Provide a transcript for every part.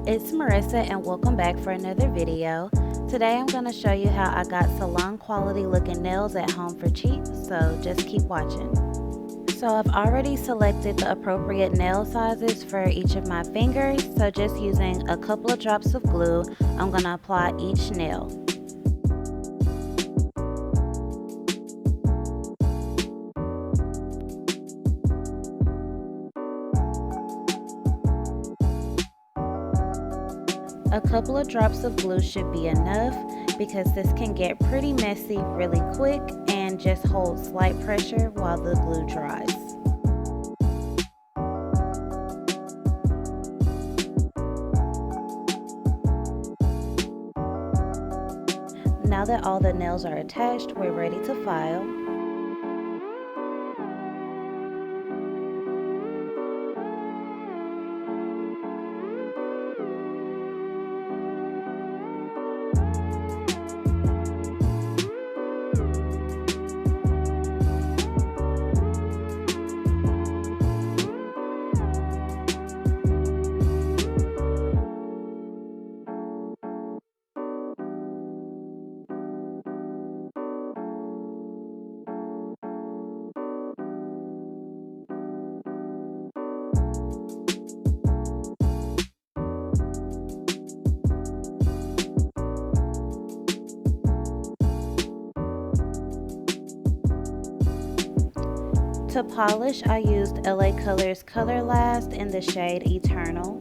It's Marissa and welcome back for another video. Today I'm going to show you how I got salon quality looking nails at home for cheap, so just keep watching. So I've already selected the appropriate nail sizes for each of my fingers, so just using a couple of drops of glue, I'm going to apply each nail. A couple of drops of glue should be enough because this can get pretty messy really quick, and just hold slight pressure while the glue dries. Now that all the nails are attached, we're ready to file. To polish, I used LA Colors Color Last in the shade Eternal.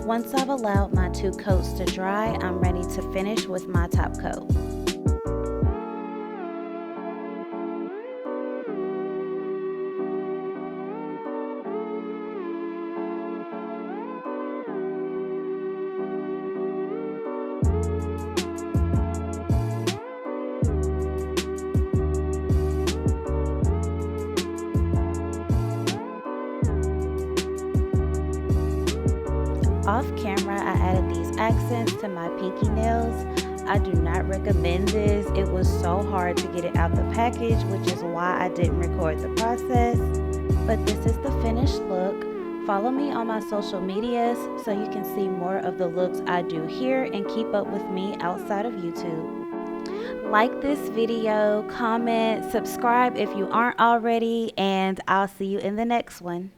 Once I've allowed my two coats to dry, I'm ready to finish with my top coat. Off camera, I added these accents to my pinky nails. I do not recommend this. It was so hard to get it out the package, which is why I didn't record the process. But this is the finished look. Follow me on my social medias so you can see more of the looks I do here and keep up with me outside of YouTube. Like this video, comment, subscribe if you aren't already, and I'll see you in the next one.